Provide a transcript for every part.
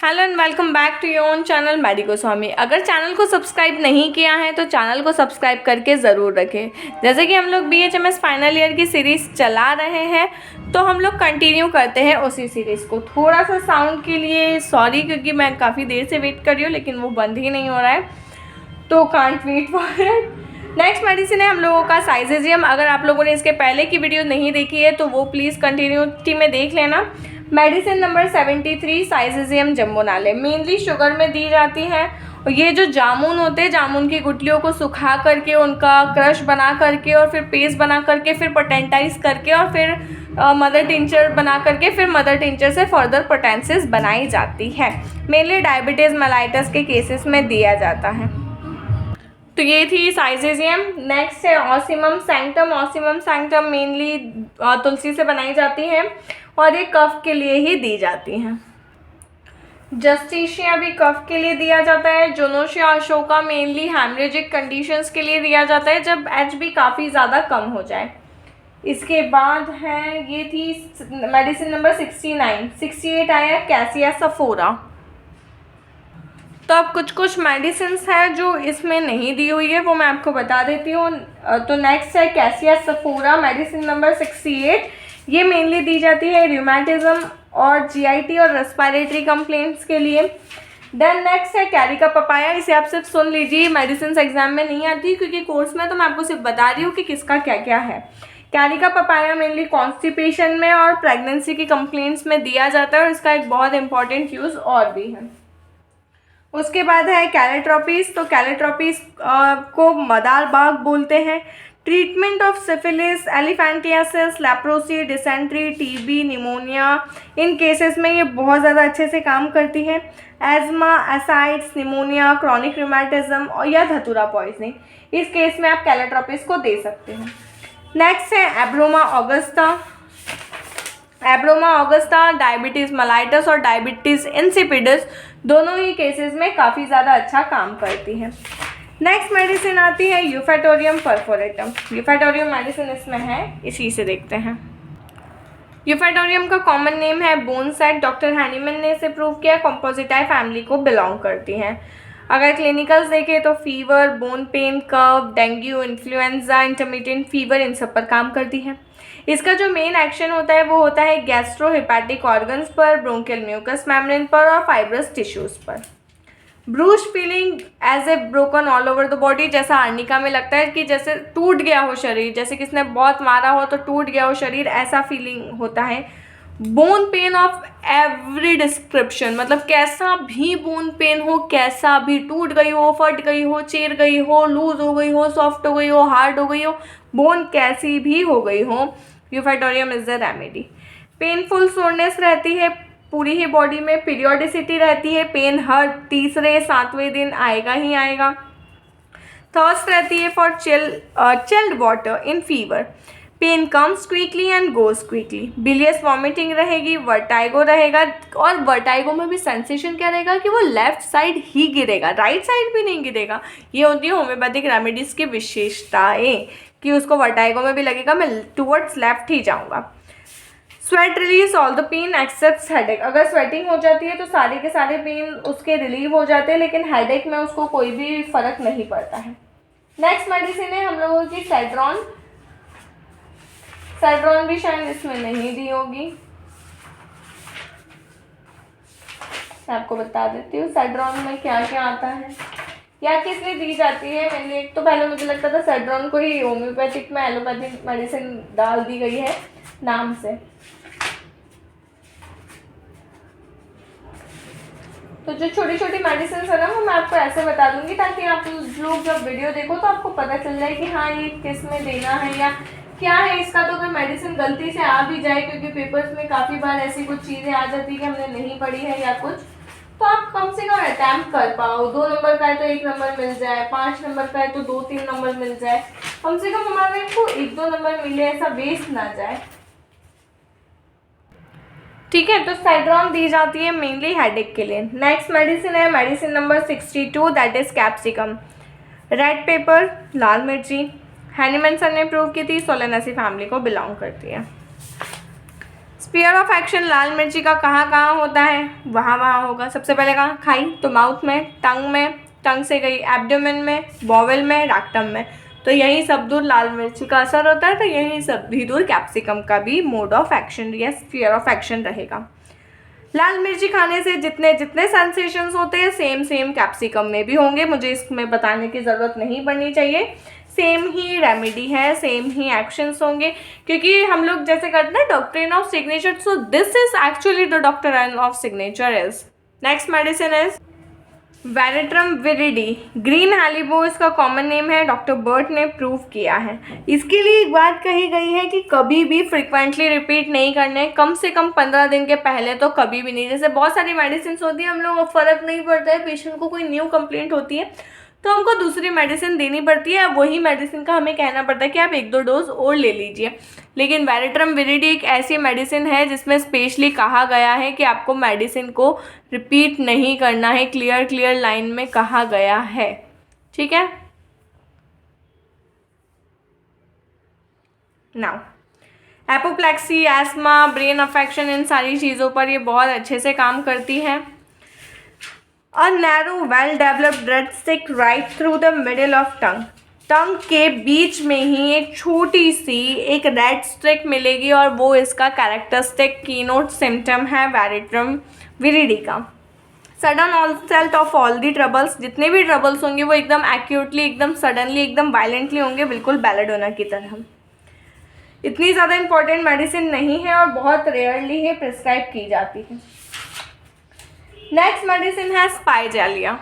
Hello and welcome back to your own channel Maddy Goswami. अगर channel को subscribe नहीं किया है तो चैनल को सब्सक्राइब करके ज़रूर रखें। जैसे कि हम लोग BHMS फाइनल ईयर की सीरीज़ चला रहे हैं तो हम लोग कंटिन्यू करते हैं उसी सीरीज़ को। थोड़ा सा साउंड के लिए सॉरी, क्योंकि मैं काफ़ी देर से वेट कर रही हूँ लेकिन वो बंद ही नहीं हो रहा है, तो can't wait for it. Next medicine है हम लोगों का साइजेजियम। अगर आप लोगों ने इसके पहले की वीडियो नहीं देखी है तो वो प्लीज़ कंटिन्यूटी में देख लेना। मेडिसिन नंबर 73 साइजेजियम जम्बोनाले मेनली शुगर में दी जाती है। और ये जो जामुन होते हैं, जामुन की गुठलियों को सुखा करके उनका क्रश बना करके और फिर पेस्ट बना करके फिर पोटेंटाइज करके और फिर मदर टिंचर बना करके फिर मदर टिंचर से फर्दर पोटेंसिस बनाई जाती है। मेनली डायबिटीज़ मेलाइटस के केसेस में दिया जाता है। तो ये थी साइजेजियम। नेक्स्ट है ocimum sanctum. Ocimum sanctum mainly तुलसी से बनाई जाती है और ये कफ के लिए ही दी जाती हैं। जस्टिशिया भी कफ के लिए दिया जाता है। जोनोशिया अशोका मेनली हेमरेजिक कंडीशंस के लिए दिया जाता है जब HB काफ़ी ज़्यादा कम हो जाए। इसके बाद है, ये थी मेडिसिन नंबर 69। 68 आया कैसिया सफोरा। तो अब कुछ मेडिसिन है जो इसमें नहीं दी हुई है, वो मैं आपको बता देती हूँ। तो नेक्स्ट है कैसिया सफोरा मेडिसिन नंबर 68। ये मेनली दी जाती है रूमेटिज्म और GIT और रेस्पिरेटरी कंप्लेंट्स के लिए। देन नेक्स्ट है कैरिका पपाया। इसे आप सिर्फ सुन लीजिए, मेडिसिन एग्जाम में नहीं आती क्योंकि कोर्स में तो मैं आपको सिर्फ बता रही हूँ कि किसका क्या क्या है। कैरिका पपाया मेनली कॉन्स्टिपेशन में और प्रेगनेंसी की कंप्लेंट्स में दिया जाता है और इसका एक बहुत इंपॉर्टेंट यूज़ और भी है। उसके बाद है कैलेट्रोपिस। तो कैलेट्रोपिस को मदार बाग बोलते हैं। Treatment of syphilis, elephantiasis, leprosy, dysentery, TB, pneumonia, in cases में ये बहुत ज़्यादा अच्छे से काम करती है। एज़मा, एसाइड्स, निमोनिया, क्रॉनिक रूमेटिज्म और या धतूरा पॉइजनिंग, इस केस में आप कैलेट्रोपिस को दे सकते हैं। नेक्स्ट है एब्रोमा ऑगस्टा। एब्रोमा ऑगस्टा डायबिटीज़ मेलाइटस और डायबिटीज़ इंसिपिडस दोनों ही केसेस में काफ़ी ज़्यादा अच्छा काम करती है। नेक्स्ट मेडिसिन आती है यूफेटोरियम परफोरेटम। यूफेटोरियम मेडिसिन इसमें है, इसी से देखते हैं। यूफेटोरियम का कॉमन नेम है बोनसेट। डॉक्टर हैनीमैन ने इसे प्रूव किया, कॉम्पोजिटाई फैमिली को बिलोंग करती हैं। अगर क्लिनिकल्स देखें तो फीवर, बोन पेन, कफ, डेंगू, इन्फ्लुएंजा, इंटरमिटेंट फीवर, इन सब पर काम करती है। इसका जो मेन एक्शन होता है वो होता है गैस्ट्रोहिपैटिक ऑर्गन्स पर, ब्रोंकियल म्यूकस मेम्ब्रेन पर और फाइब्रस टिश्यूज़ पर। Bruise feeling as a broken all over the body, जैसा आर्निका में लगता है कि जैसे टूट गया हो शरीर, जैसे किसने बहुत मारा हो तो टूट गया हो शरीर, ऐसा फीलिंग होता है। Bone pain of every description, मतलब कैसा भी बोन पेन हो, कैसा भी, टूट गई हो, फट गई हो, चीर गई हो, लूज हो गई हो, सॉफ्ट हो गई हो, हार्ड हो गई हो, बोन कैसी भी हो गई हो, eupatorium is the remedy. Painful soreness रहती है पूरी ही बॉडी में, पीरियोडिसिटी रहती है, पेन हर तीसरे 7वें दिन आएगा ही आएगा। थर्स्ट रहती है for chilled water in fever. Pain comes quickly and goes quickly. Bilious vomiting रहेगी, वर्टाइगो रहेगा और वर्टाइगो में भी सेंसेशन क्या रहेगा कि वो लेफ्ट साइड ही गिरेगा, राइट साइड भी नहीं गिरेगा। ये होती है होम्योपैथिक रेमेडीज़ की विशेषताएँ कि उसको वर्टाइगो में भी लगेगा मैं टूवर्ड्स लेफ्ट ही जाऊँगा। Sweat release all the pain except headache. अगर स्वेटिंग हो जाती है तो सारे के सारे पेन उसके रिलीव हो जाते हैं, लेकिन हेडेक में उसको कोई भी फर्क नहीं पड़ता है। नेक्स्ट मेडिसिन है हम लोगों की सेड्रॉन। सेड्रॉन भी शायद इसमें नहीं दी होगी, मैं आपको बता देती हूँ सेड्रॉन में क्या क्या आता है या किस लिए दी जाती है। मैंने एक तो पहले मुझे लगता था सेड्रॉन को ही होम्योपैथिक में एलोपैथिक मेडिसिन डाल दी गई है नाम से। तो जो छोटी छोटी मेडिसिन है ना, वो मैं आपको ऐसे बता दूंगी ताकि आप लोग जब वीडियो देखो तो आपको पता चल जाए कि हाँ ये किस में देना है या क्या है इसका। तो अगर मेडिसिन गलती से आ भी जाए, क्योंकि पेपर्स में काफ़ी बार ऐसी कुछ चीज़ें आ जाती है कि हमने नहीं पढ़ी है या कुछ, तो आप कम से कम अटैम्प्ट कर पाओ। 2 नंबर का है तो 1 नंबर मिल जाए, 5 नंबर का है तो 2-3 नंबर मिल जाए, कम से कम हमारे को 1-2 नंबर मिले, ऐसा वेस्ट ना जाए। ठीक है, तो सेड्रॉन दी जाती है मेनली हेडेक के लिए। नेक्स्ट मेडिसिन है medicine number 62, that is capsicum. Red pepper, लाल मिर्ची, हैनीमैन सर ने प्रूव की थी, सोलेनेसी फैमिली को बिलोंग करती है। स्फीयर ऑफ एक्शन लाल मिर्ची का कहाँ कहाँ होता है, वहाँ वहाँ होगा। सबसे पहले कहाँ खाई, तो माउथ में, टंग से गई एब्डोमेन में, बॉवल में, रैक्टम में, तो यही सब दूर लाल मिर्ची का असर होता है, तो यही सब भी दूर कैप्सिकम का भी मोड ऑफ एक्शन या स्फीयर ऑफ एक्शन रहेगा। लाल मिर्ची खाने से जितने जितने सेंसेशंस होते हैं सेम कैप्सिकम में भी होंगे, मुझे इसमें बताने की ज़रूरत नहीं पड़नी चाहिए। सेम ही रेमेडी है, सेम ही एक्शंस होंगे, क्योंकि हम लोग जैसे करते हैं doctrine of signature, so this is actually the doctrine of signature is. Next medicine is veratrum viride. Green hellebore इसका कॉमन नेम है, डॉक्टर बर्ट ने प्रूव किया है। इसके लिए एक बात कही गई है कि कभी भी फ्रिक्वेंटली रिपीट नहीं करने, कम से कम 15 दिन के पहले तो कभी भी नहीं। जैसे बहुत सारी मेडिसिन होती है, हम लोग फ़र्क नहीं पड़ता है, पेशेंट को कोई न्यू कंप्लेंट होती है तो हमको दूसरी मेडिसिन देनी पड़ती है, वही मेडिसिन का हमें कहना पड़ता है कि आप 1-2 डोज और ले लीजिए। लेकिन वेरेट्रम विरिडी एक ऐसी मेडिसिन है जिसमें स्पेशली कहा गया है कि आपको मेडिसिन को रिपीट नहीं करना है, क्लियर लाइन में कहा गया है, ठीक है। Now apoplexy, asthma, brain affection, इन सारी चीज़ों पर ये बहुत अच्छे से काम करती है। A narrow, well-developed red stick right through the middle of tongue. टंग के बीच में ही एक छोटी सी एक रेड स्टिक मिलेगी और वो इसका कैरेक्टरिस्टिक कीनोट सिम्टम है वेरेट्रम विरिडी का। Sudden onset of all the troubles, जितने भी ट्रबल्स होंगे वो एकदम एक्यूटली, एकदम सडनली, एकदम वायलेंटली होंगे, बिल्कुल बेलाडोना की तरह। इतनी ज़्यादा इंपॉर्टेंट मेडिसिन नहीं है और बहुत रेयरली ही प्रिस्क्राइब की जाती है। नेक्स्ट मेडिसिन है स्पाइजेलिया।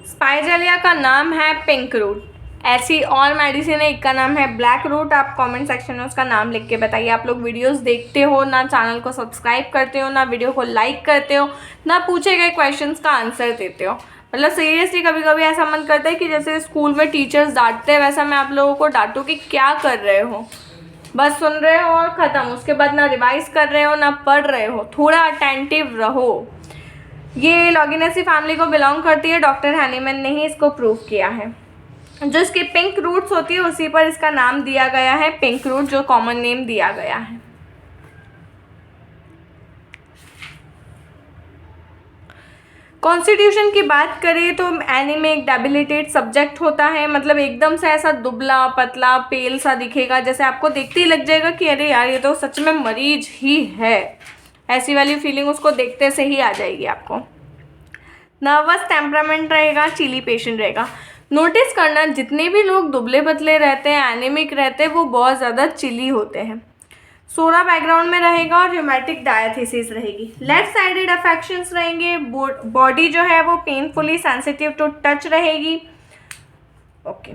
स्पाइजेलिया का नाम है पिंक रूट। ऐसी और मेडिसिन है, एक का नाम है ब्लैक रूट। आप कमेंट सेक्शन में उसका नाम लिख के बताइए। आप लोग वीडियोस देखते हो ना, चैनल को सब्सक्राइब करते हो ना, वीडियो को लाइक करते हो ना, पूछे गए क्वेश्चंस का आंसर देते हो। मतलब सीरियसली कभी कभी ऐसा मन करता है कि जैसे स्कूल में टीचर्स डांटते हैं वैसा मैं आप लोगों को डांटूँ कि क्या कर रहे हो, बस सुन रहे हो और ख़त्म। उसके बाद ना रिवाइज कर रहे हो ना पढ़ रहे हो, थोड़ा अटेंटिव रहो। ये लॉगिनेसी फैमिली को बिलोंग करती है, डॉक्टर हैनीमैन ने ही इसको प्रूव किया है। जो इसकी पिंक रूट्स होती है उसी पर इसका नाम दिया गया है, पिंक रूट, जो कॉमन नेम दिया गया है। कॉन्स्टिट्यूशन की बात करें तो एनीमिक, डेबिलिटेट सब्जेक्ट होता है, मतलब एकदम से ऐसा दुबला पतला पेल सा दिखेगा, जैसे आपको देखते ही लग जाएगा कि अरे यार ये तो सच में मरीज ही है, ऐसी वाली फीलिंग उसको देखते से ही आ जाएगी आपको। नर्वस टेम्परामेंट रहेगा, चिली पेशेंट रहेगा। नोटिस करना जितने भी लोग दुबले पतले रहते हैं, एनीमिक रहते हैं, वो बहुत ज़्यादा चिली होते हैं। सोरा बैकग्राउंड में रहेगा और र्यूमेटिक डायथीसिस रहेगी। लेफ्ट साइडेड अफेक्शंस रहेंगे। बॉडी जो है वो पेनफुली सेंसिटिव टू टच रहेगी। ओके,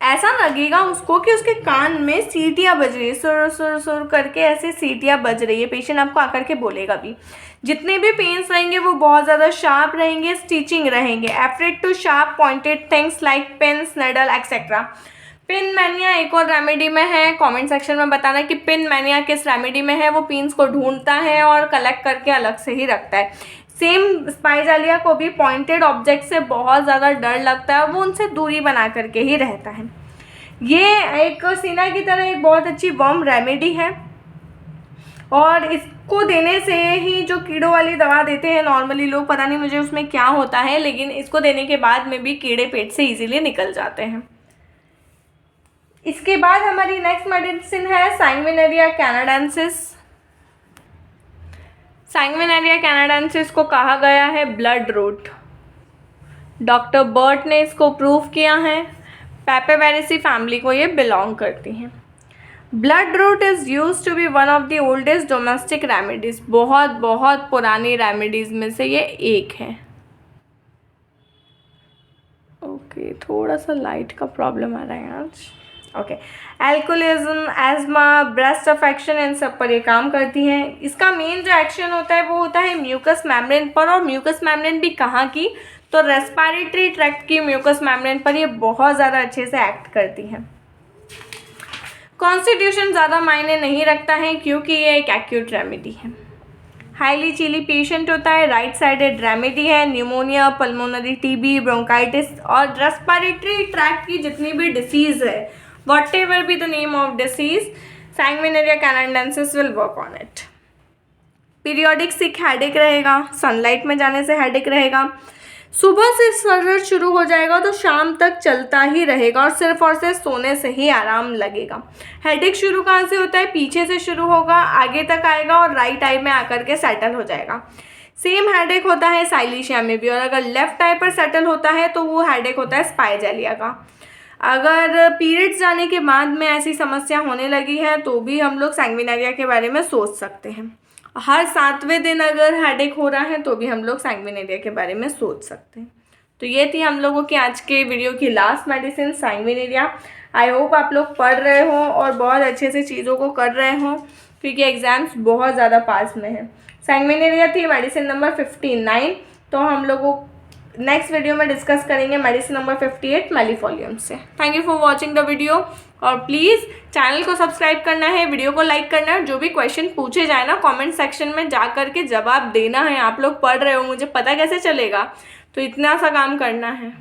ऐसा लगेगा उसको कि उसके कान में सीटियाँ बज रही है, सुर सुर सुर करके ऐसे सीटियाँ बज रही है। पेशेंट आपको आकर के बोलेगा भी। जितने भी पेन्स रहेंगे वो बहुत ज़्यादा शार्प रहेंगे, स्टिचिंग रहेंगे। Afraid to sharp pointed things like pens, needle etcetera. Pin mania एक और रेमेडी में है, कमेंट सेक्शन में बताना कि पिन मैनिया किस रेमेडी में है। वो पिन्स को ढूंढता है और कलेक्ट करके अलग से ही रखता है। सेम स्पाइजेलिया को भी पॉइंटेड ऑब्जेक्ट से बहुत ज़्यादा डर लगता है, वो उनसे दूरी बना करके ही रहता है। ये एक सीना की तरह एक बहुत अच्छी वर्म रेमेडी है और इसको देने से ही जो कीड़ों वाली दवा देते हैं नॉर्मली लोग, पता नहीं मुझे उसमें क्या होता है, लेकिन इसको देने के बाद में भी कीड़े पेट से इजीली निकल जाते हैं। इसके बाद हमारी नेक्स्ट मेडिसिन है सैंग्विनेरिया कैनाडेंसिस। सैंग्विनेरिया कैनाडेंसिस को कहा गया है ब्लड रूट। डॉक्टर बर्ट ने इसको प्रूव किया है। पेपेवेरेसी फैमिली को ये बिलोंग करती हैं। Blood root is use to be one of the oldest domestic remedies. बहुत बहुत पुरानी रेमेडीज़ में से ये एक है। ओके, थोड़ा सा लाइट का प्रॉब्लम आ रहा है आज। ओके, एल्कोहोलिज्म, एज्मा, ब्रेस्ट अफेक्शन, इन सब पर ये काम करती हैं। इसका मेन जो एक्शन होता है वो होता है म्यूकस मेम्ब्रेन पर, और म्यूकस मेम्ब्रेन भी कहाँ की, तो रेस्पिरेटरी ट्रैक्ट की म्यूकस मेम्ब्रेन पर ये बहुत ज़्यादा अच्छे से एक्ट करती हैं। कॉन्स्टिट्यूशन ज़्यादा मायने नहीं रखता है क्योंकि ये एक एक्यूट रेमेडी है। हाईली चिली पेशेंट होता है, राइट साइडेड रेमेडी है। न्यूमोनिया, पल्मोनरी टीबी, ब्रोंकाइटिस और रेस्पिरेटरी ट्रैक्ट की जितनी भी डिसीज़ है, what ever be the name of disease, Sanguineria canadensis will work on it. Periodic sick headache रहेगा, सनलाइट में जाने से हेडेक रहेगा। सुबह से सर दर्द शुरू हो जाएगा तो शाम तक चलता ही रहेगा और सिर्फ सोने से ही आराम लगेगा। हेडेक शुरू कहाँ से होता है? पीछे से शुरू होगा, आगे तक आएगा और राइट आई में आकर के सेटल हो जाएगा। सेम हेडेक होता है साइलेशिया में भी, और अगर लेफ्ट आई पर सेटल होता है तो वो हेडेक होता है स्पाइजेलिया का। अगर पीरियड्स जाने के बाद में ऐसी समस्या होने लगी है तो भी हम लोग सैंग्विनेरिया के बारे में सोच सकते हैं। हर 7वें दिन अगर हेडेक हो रहा है तो भी हम लोग सैंग्विनेरिया के बारे में सोच सकते हैं। तो ये थी हम लोगों की आज के वीडियो की लास्ट मेडिसिन, सैंग्विनेरिया। आई होप आप लोग पढ़ रहे हो और बहुत अच्छे से चीज़ों को कर रहे हो, क्योंकि एग्ज़ाम्स बहुत ज़्यादा पास में है। सैंग्विनेरिया थी मेडिसिन नंबर 59। तो हम लोगों नेक्स्ट वीडियो में डिस्कस करेंगे मेडिसिन नंबर 58 मेलिफोलियम से। Thank you for watching the video, और प्लीज़ चैनल को सब्सक्राइब करना है, वीडियो को लाइक करना है, और जो भी क्वेश्चन पूछे जाए ना कमेंट सेक्शन में जा कर के जवाब देना है। आप लोग पढ़ रहे हो, मुझे पता कैसे चलेगा, तो इतना सा काम करना है।